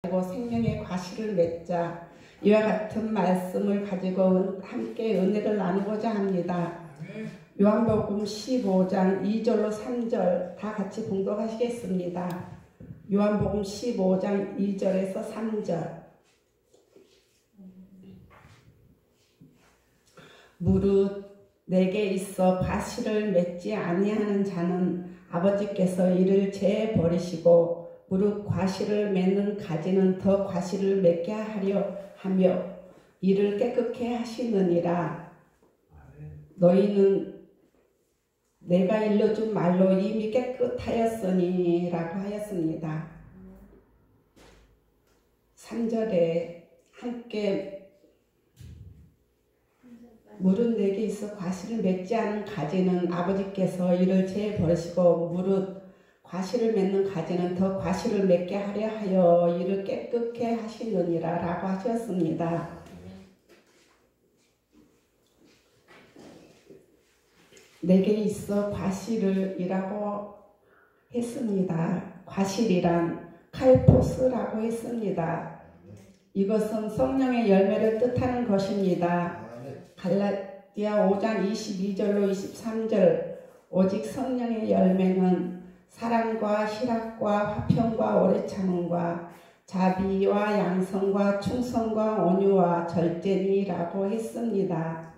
가지고 생명의 과실을 맺자. 이와 같은 말씀을 가지고 함께 은혜를 나누고자 합니다. 요한복음 15장 2절로 3절 다 같이 봉독하시겠습니다. 요한복음 15장 2절에서 3절. 무릇 내게 있어 과실을 맺지 아니하는 자는 아버지께서 이를 제해 버리시고 무릇 과실을 맺는 가지는 더 과실을 맺게 하려 하며 이를 깨끗게 하시느니라. 너희는 내가 일러준 말로 이미 깨끗하였으니 라고 하였습니다. 3절에 함께 무릇 내게 있어 과실을 맺지 않은 가지는 아버지께서 이를 제해 버리시고 무릇 과실을 맺는 가지는 더 과실을 맺게 하려 하여 이를 깨끗게 하시느니라 라고 하셨습니다. 내게 있어 과실을 이라고 했습니다. 과실이란 칼포스라고 했습니다. 이것은 성령의 열매를 뜻하는 것입니다. 갈라디아 5장 22절로 23절 오직 성령의 열매는 사랑과 희락과 화평과 오래 참음과 자비와 양성과 충성과 온유와 절제니라고 했습니다.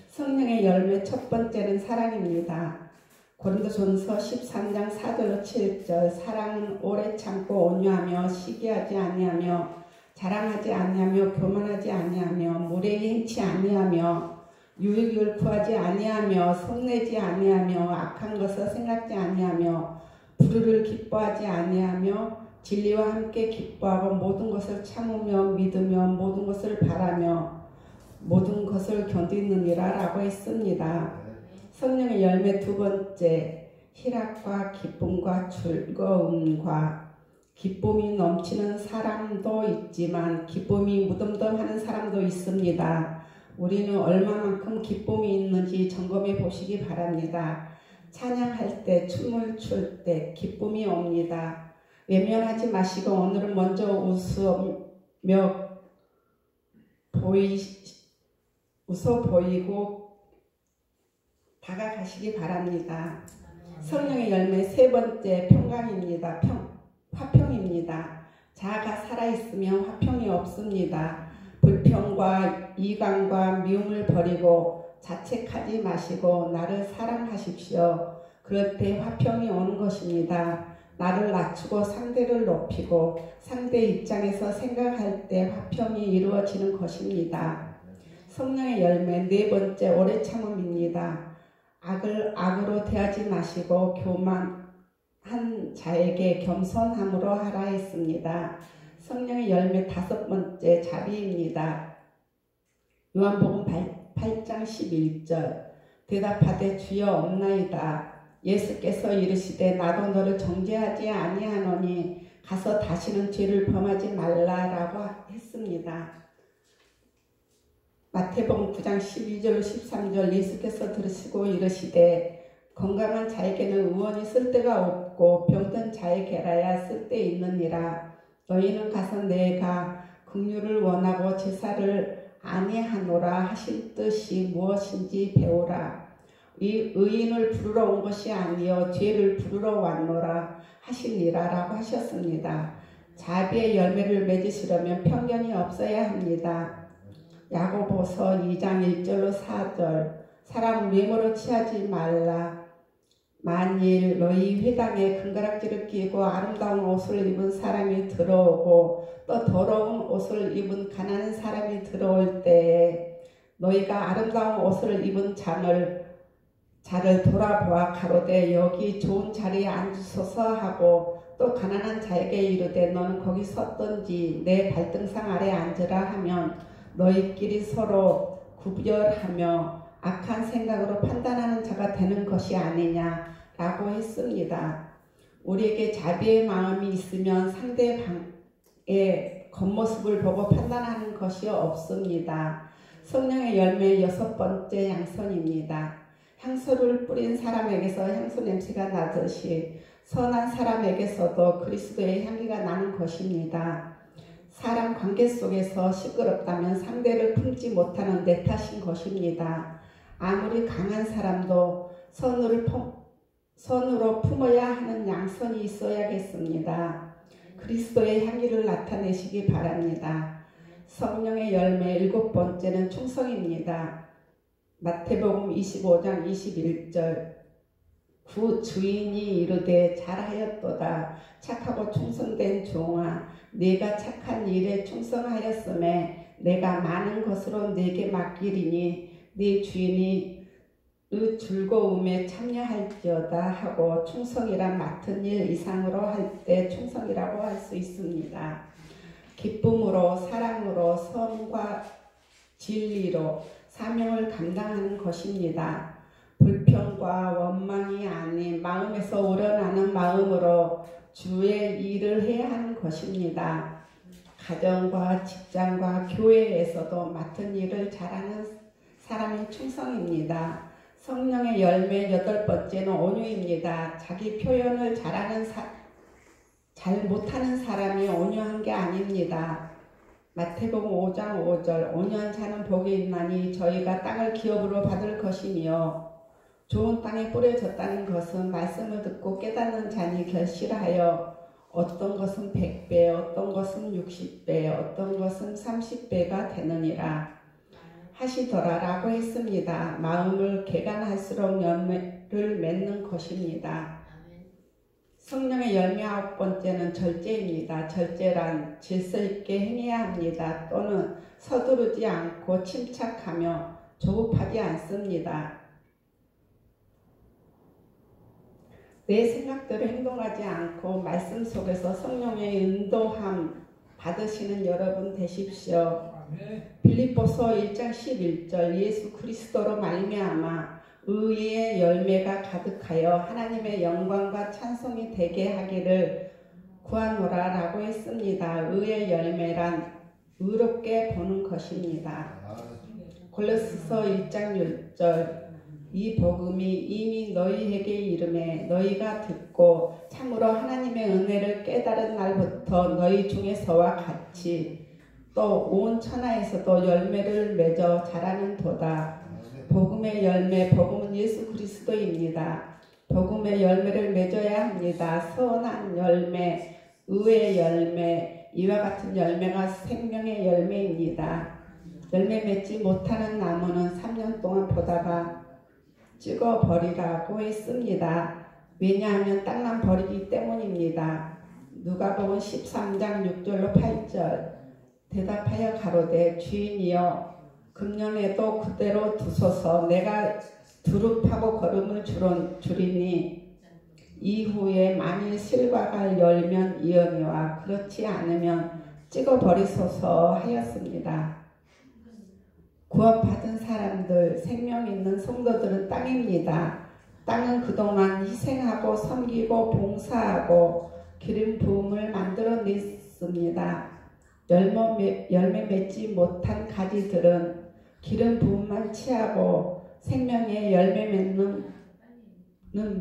성령의 열매 첫 번째는 사랑입니다. 고린도전서 13장 4절로 7절 사랑은 오래 참고 온유하며 시기하지 아니하며 자랑하지 아니하며 교만하지 아니하며 무례히 행치 아니하며 유익을 구하지 아니하며 성내지 아니하며 악한 것을 생각지 아니하며 불의를 기뻐하지 아니하며 진리와 함께 기뻐하고 모든 것을 참으며 믿으며 모든 것을 바라며 모든 것을 견디느니라 라고 했습니다. 성령의 열매 두 번째 희락과 기쁨과 즐거움과 기쁨이 넘치는 사람도 있지만 기쁨이 무덤덤하는 사람도 있습니다. 우리는 얼마만큼 기쁨이 있는지 점검해 보시기 바랍니다. 찬양할 때, 춤을 출 때 기쁨이 옵니다. 외면하지 마시고 오늘은 먼저 웃어 보이고 다가가시기 바랍니다. 성령의 열매 세 번째 평강입니다. 화평입니다. 자아가 살아있으면 화평이 없습니다. 불평과 이강과 미움을 버리고 자책하지 마시고 나를 사랑하십시오. 그럴 때 화평이 오는 것입니다. 나를 낮추고 상대를 높이고 상대 입장에서 생각할 때 화평이 이루어지는 것입니다. 성령의 열매 네 번째 오래 참음입니다. 악을 악으로 대하지 마시고 교만한 자에게 겸손함으로 하라 했습니다. 성령의 열매 다섯 번째 자비입니다. 요한복음 8장 11절 대답하되 주여 없나이다. 예수께서 이르시되 나도 너를 정죄하지 아니하노니 가서 다시는 죄를 범하지 말라라고 했습니다. 마태복음 9장 12절 13절 예수께서 들으시고 이르시되 건강한 자에게는 의원이 쓸데가 없고 병든 자에게라야 쓸데 있느니라. 너희는 가서 내가 긍휼을 원하고 제사를 아니하노라 하실 뜻이 무엇인지 배우라. 이 의인을 부르러 온 것이 아니요 죄를 부르러 왔노라 하시니라 라고 하셨습니다. 자비의 열매를 맺으시려면 편견이 없어야 합니다. 야고보서 2장 1절로 4절 사람 외모로 취하지 말라. 만일 너희 회당에 금가락지를 끼고 아름다운 옷을 입은 사람이 들어오고 또 더러운 옷을 입은 가난한 사람이 들어올 때에 너희가 아름다운 옷을 입은 자를 돌아보아 가로되 여기 좋은 자리에 앉으소서 하고 또 가난한 자에게 이르되 너는 거기 섰던지 내 발등상 아래 앉으라 하면 너희끼리 서로 구별하며 악한 생각으로 판단하는 자가 되는 것이 아니냐라고 했습니다. 우리에게 자비의 마음이 있으면 상대방의 겉모습을 보고 판단하는 것이 없습니다. 성령의 열매 여섯 번째 양선입니다. 향수를 뿌린 사람에게서 향수 냄새가 나듯이 선한 사람에게서도 그리스도의 향기가 나는 것입니다. 관계 속에서 시끄럽다면 상대를 품지 못하는 내 탓인 것입니다. 아무리 강한 사람도 선으로 품어야 하는 양선이 있어야겠습니다. 그리스도의 향기를 나타내시기 바랍니다. 성령의 열매 7번째는 충성입니다. 마태복음 25장 21절 구 주인이 이르되 잘하였도다. 착하고 충성된 종아, 네가 착한 일에 충성하였음에 내가 많은 것으로 네게 맡기리니 네 주인이 의 즐거움에 참여할지어다 하고 충성이란 맡은 일 이상으로 할 때 충성이라고 할 수 있습니다. 기쁨으로 사랑으로 선과 진리로 사명을 감당하는 것입니다. 불평과 원망이 아닌 마음에서 우러나는 마음으로 주의 일을 해야 하는 것입니다. 가정과 직장과 교회에서도 맡은 일을 잘하는 사람이 충성입니다. 성령의 열매 8번째는 온유입니다. 자기 표현을 잘 못하는 사람이 온유한 게 아닙니다. 마태복음 5장 5절 온유한 자는 복이 있나니 저희가 땅을 기업으로 받을 것이며 좋은 땅에 뿌려졌다는 것은 말씀을 듣고 깨닫는 자니 결실하여 어떤 것은 100배, 어떤 것은 60배, 어떤 것은 30배가 되느니라 하시더라라고 했습니다. 마음을 개간할수록 열매를 맺는 것입니다. 성령의 열매 9번째는 절제입니다. 절제란 질서 있게 행해야 합니다. 또는 서두르지 않고 침착하며 조급하지 않습니다. 내 생각대로 행동하지 않고 말씀 속에서 성령의 인도함 받으시는 여러분 되십시오. 빌립보서 1장 11절 예수 그리스도로 말미암아 의의 열매가 가득하여 하나님의 영광과 찬송이 되게 하기를 구하노라 라고 했습니다. 의의 열매란 의롭게 보는 것입니다. 골로새서 1장 6절 이 복음이 이미 너희에게 이름에 너희가 듣고 참으로 하나님의 은혜를 깨달은 날부터 너희 중에서와 같이 또 온 천하에서도 열매를 맺어 자라는 도다. 복음의 열매, 복음은 예수 그리스도입니다. 복음의 열매를 맺어야 합니다. 선한 열매, 의의 열매, 이와 같은 열매가 생명의 열매입니다. 열매 맺지 못하는 나무는 3년 동안 보다가 찍어버리라고 했습니다. 왜냐하면 땅만 버리기 때문입니다. 누가복음 13장 6절로 8절 대답하여 가로되 주인이여 금년에도 그대로 두소서 내가 두릅하고 걸음을 줄이니 이후에 만일 실과가 열면 이언이와 그렇지 않으면 찍어버리소서 하였습니다. 구원받은 사람들, 생명 있는 성도들은 땅입니다. 땅은 그동안 희생하고 섬기고 봉사하고 기름 부음을 만들어냈습니다. 열매 맺지 못한 가지들은 기름 부음만 취하고 생명의 열매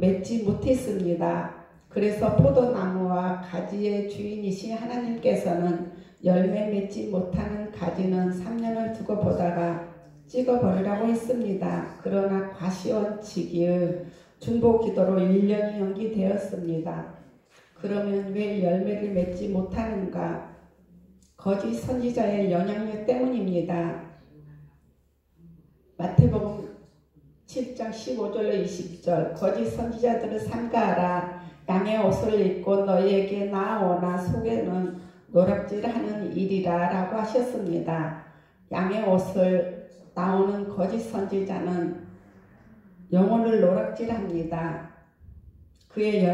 맺지 못했습니다. 그래서 포도나무와 가지의 주인이신 하나님께서는 열매 맺지 못하는 가지는 3년을 두고 보다가 찍어버리라고 했습니다. 그러나 과시원치기의 중보기도로 1년이 연기되었습니다. 그러면 왜 열매를 맺지 못하는가? 거짓 선지자의 영향력 때문입니다. 마태복음 7장 15절로 20절 거짓 선지자들을 삼가하라. 양의 옷을 입고 너희에게 나아오나 속에는 노략질하는 일이라 라고 하셨습니다. 양의 옷을 나오는 거짓 선지자는 영혼을 노략질합니다. 그의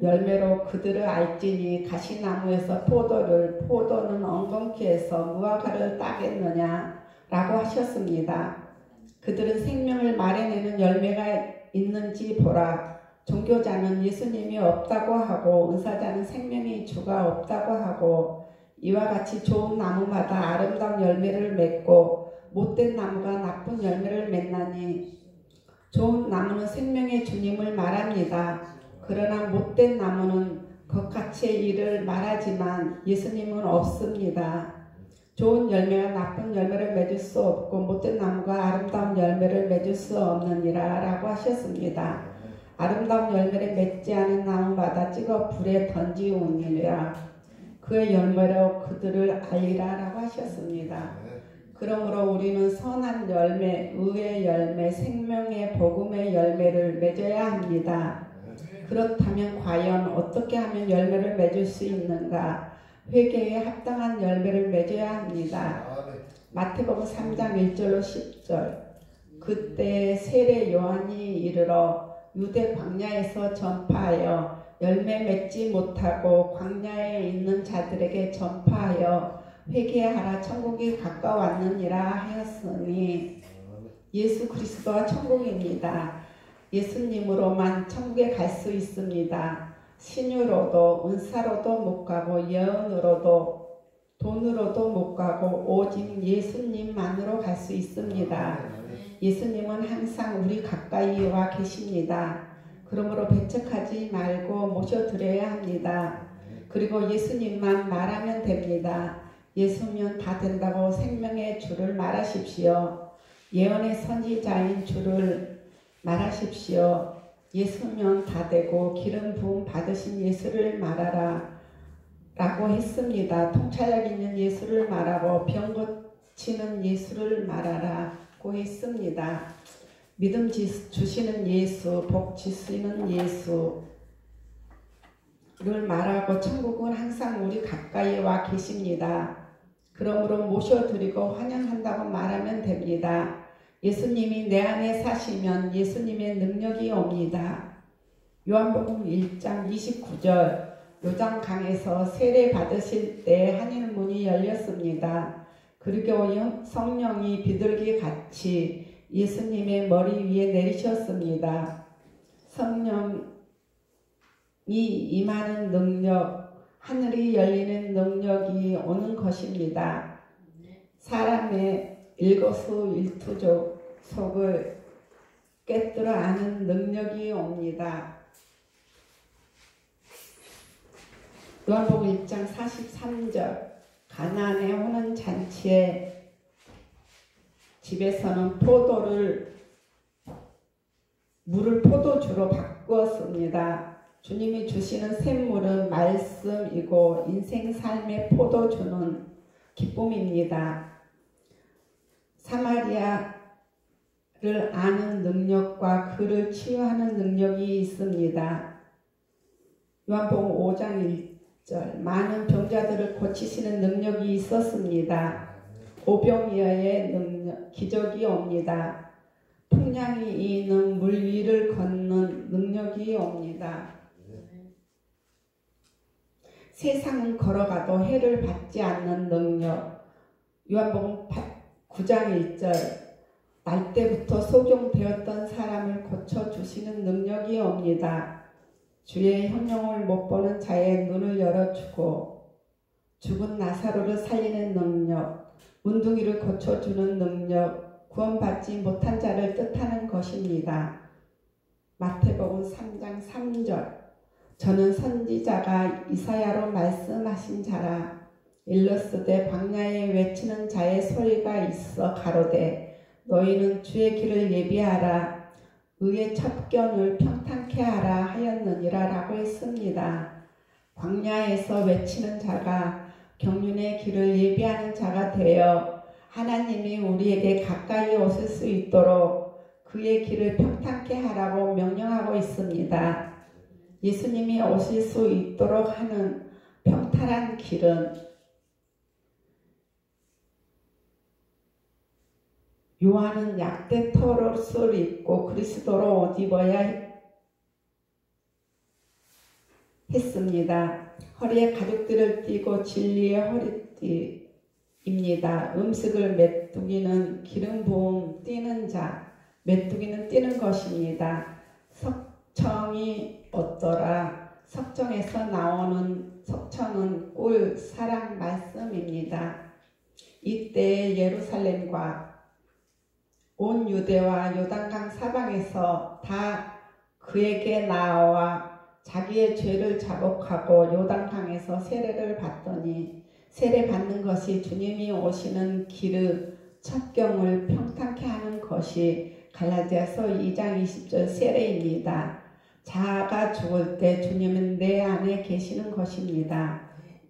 열매로 그들을 알지니 가시나무에서 포도는 엉겅퀴 해서 무화과를 따겠느냐 라고 하셨습니다. 그들은 생명을 말해내는 열매가 있는지 보라. 종교자는 예수님이 없다고 하고 은사자는 생명의 주가 없다고 하고 이와 같이 좋은 나무마다 아름다운 열매를 맺고 못된 나무가 나쁜 열매를 맺나니 좋은 나무는 생명의 주님을 말합니다. 그러나 못된 나무는 겉같이 이를 말하지만 예수님은 없습니다. 좋은 열매가 나쁜 열매를 맺을 수 없고 못된 나무가 아름다운 열매를 맺을 수 없느니라 라고 하셨습니다. 아름다운 열매를 맺지 않은 나무마다 찍어 불에 던지우니라. 그의 열매로 그들을 알리라 라고 하셨습니다. 그러므로 우리는 선한 열매, 의의 열매, 생명의 복음의 열매를 맺어야 합니다. 그렇다면 과연 어떻게 하면 열매를 맺을 수 있는가? 회개에 합당한 열매를 맺어야 합니다. 마태복음 3장 1절로 10절. 그때 세례 요한이 이르러 유대 광야에서 전파하여 열매 맺지 못하고 광야에 있는 자들에게 전파하여 회개하라 천국이 가까웠느니라 하였으니 예수 그리스도가 천국입니다. 예수님으로만 천국에 갈 수 있습니다. 신유로도 은사로도 못 가고 예언으로도 돈으로도 못 가고 오직 예수님만으로 갈 수 있습니다. 예수님은 항상 우리 가까이 와 계십니다. 그러므로 배척하지 말고 모셔드려야 합니다. 그리고 예수님만 말하면 됩니다. 예수면 다 된다고 생명의 주를 말하십시오. 예언의 선지자인 주를 말하십시오. 예수면 다 되고 기름 부음 받으신 예수를 말하라 라고 했습니다. 통찰력 있는 예수를 말하고 병 고치는 예수를 말하라고 했습니다. 믿음 주시는 예수, 복 주시는 예수를 말하고 천국은 항상 우리 가까이 와 계십니다. 그러므로 모셔드리고 환영한다고 말하면 됩니다. 예수님이 내 안에 사시면 예수님의 능력이 옵니다. 요한복음 1장 29절. 요단강에서 세례 받으실 때 하늘문이 열렸습니다. 그리고 성령이 비둘기 같이 예수님의 머리 위에 내리셨습니다. 성령이 임하는 능력, 하늘이 열리는 능력이 오는 것입니다. 사람의 일거수일투족 속을 꿰뚫어 아는 능력이 옵니다. 요한복음 1장 43절. 가나안에 오는 잔치에 집에서는 물을 포도주로 바꾸었습니다. 주님이 주시는 샘물은 말씀이고 인생 삶의 포도주는 기쁨입니다. 사마리아를 아는 능력과 그를 치유하는 능력이 있습니다. 요한복음 5장 1절. 많은 병자들을 고치시는 능력이 있었습니다. 오병이어의 능력, 기적이 옵니다. 풍랑이 있는 물 위를 걷는 능력이 옵니다. 세상은 걸어가도 해를 받지 않는 능력. 요한복음 9장 1절. 날 때부터 소경되었던 사람을 고쳐주시는 능력이 옵니다. 주의 형용을 못 보는 자의 눈을 열어주고 죽은 나사로를 살리는 능력, 문둥이를 고쳐주는 능력, 구원받지 못한 자를 뜻하는 것입니다. 마태복음 3장 3절. 저는 선지자가 이사야로 말씀하신 자라. 일러스되 광야에 외치는 자의 소리가 있어 가로되 너희는 주의 길을 예비하라. 의의 첩견을 평탄케 하라 하였느니라 라고 했습니다. 광야에서 외치는 자가 경륜의 길을 예비하는 자가 되어 하나님이 우리에게 가까이 오실 수 있도록 그의 길을 평탄케 하라고 명령하고 있습니다. 예수님이 오실 수 있도록 하는 평탄한 길은 요한은 약대 털옷을 입고 그리스도로 옷 입어야 했습니다. 허리에 가죽띠를 띠고 진리의 허리띠입니다. 음식을 메뚜기는 기름 부음 띠는 자, 메뚜기는 띠는 것입니다. 석청이 어떠라. 석청에서 나오는 석청은 꿀, 사랑, 말씀입니다. 이때 예루살렘과 온 유대와 요단강 사방에서 다 그에게 나와 자기의 죄를 자복하고 요단강에서 세례를 받더니 세례 받는 것이 주님이 오시는 길의 첩경을 평탄케 하는 것이 갈라디아서 2장 20절 세례입니다. 자아가 죽을 때 주님은 내 안에 계시는 것입니다.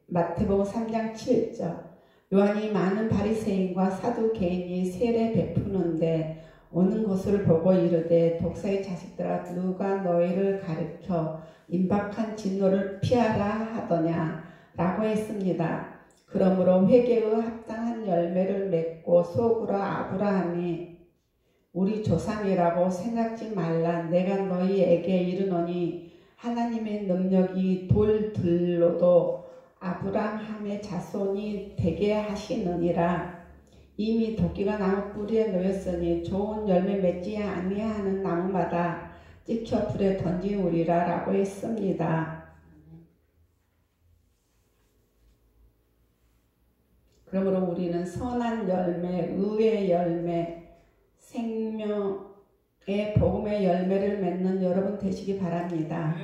마태복음 3장 7절 요한이 많은 바리새인과 사두개인이 세례 베푸는데 오는 것을 보고 이르되 독사의 자식들아 누가 너희를 가르쳐 임박한 진노를 피하라 하더냐 라고 했습니다. 그러므로 회개의 합당한 열매를 맺고 속으로 아브라함이 우리 조상이라고 생각지 말라. 내가 너희에게 이르노니 하나님의 능력이 돌들로도 아브라함의 자손이 되게 하시느니라. 이미 도끼가 나무 뿌리에 놓였으니 좋은 열매 맺지 아니하는 나무마다 찍혀 불에 던지우리라 라고 했습니다. 그러므로 우리는 선한 열매, 의의 열매, 생명의 복음의 열매를 맺는 여러분 되시기 바랍니다.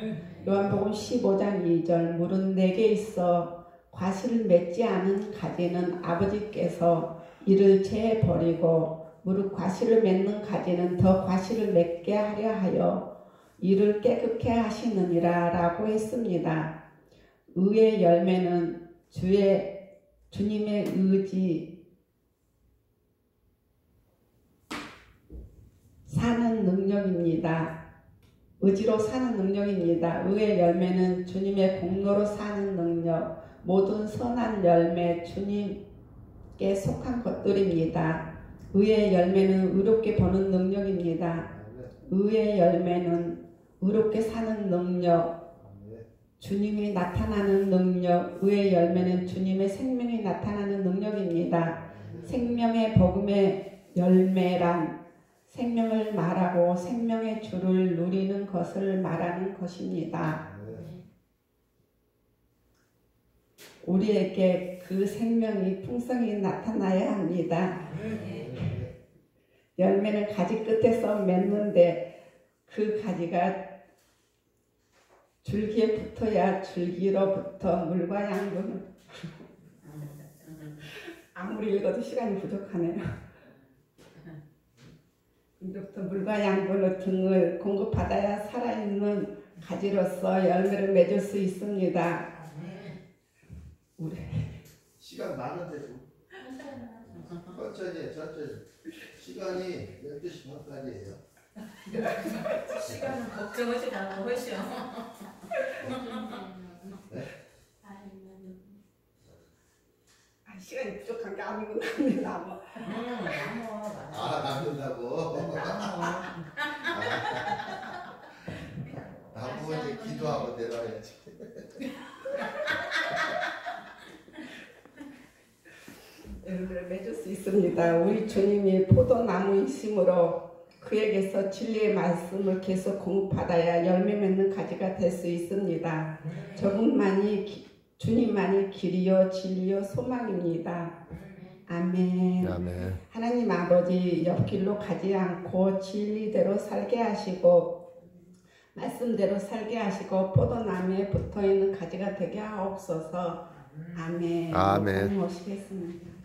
요한복음 15장 2절 물은 내게 있어 과실을 맺지 않은 가지는 아버지께서 이를 재버리고 무릇 과실을 맺는 가지는 더 과실을 맺게 하려 하여 이를 깨끗게 하시느니라 라고 했습니다. 의의 열매는 주님의 의지 사는 능력입니다. 의지로 사는 능력입니다. 의의 열매는 주님의 공로로 사는 능력, 모든 선한 열매 주님께 속한 것들입니다. 의의 열매는 의롭게 보는 능력입니다. 의의 열매는 의롭게 사는 능력, 주님이 나타나는 능력, 의의 열매는 주님의 생명이 나타나는 능력입니다. 생명의 복음의 열매란 생명을 말하고 생명의 주를 누리는 것을 말하는 것입니다. 우리에게 그 생명이 풍성히 나타나야 합니다. 열매는 가지 끝에서 맺는데 그 가지가 줄기에 붙어야 줄기로부터 물과 양분 아무리 읽어도 시간이 부족하네요. 이로부터 물과 양분의 등을 공급받아야 살아있는 가지로서 열매를 맺을 수 있습니다. 우리 시간 많은데 좀 천천히 시간이 12시 반까지예요. 시간은 걱정하지 않고 훨씬. 네? 시간이 부족한 게 아니구나. 나무. 남는다고. 나무 이제 기도하고 내려와야지. 열매를 맺을 수 있습니다. 우리 주님이 포도나무이심으로 그에게서 진리의 말씀을 계속 공급받아야 열매 맺는 가지가 될 수 있습니다. 주님만이 길이요 진리요 소망입니다. 아멘. 아멘. 하나님 아버지 옆길로 가지 않고 진리대로 살게 하시고 말씀대로 살게 하시고 포도나무에 붙어있는 가지가 되게 하옵소서. 아멘. 아멘. 모시겠습니다.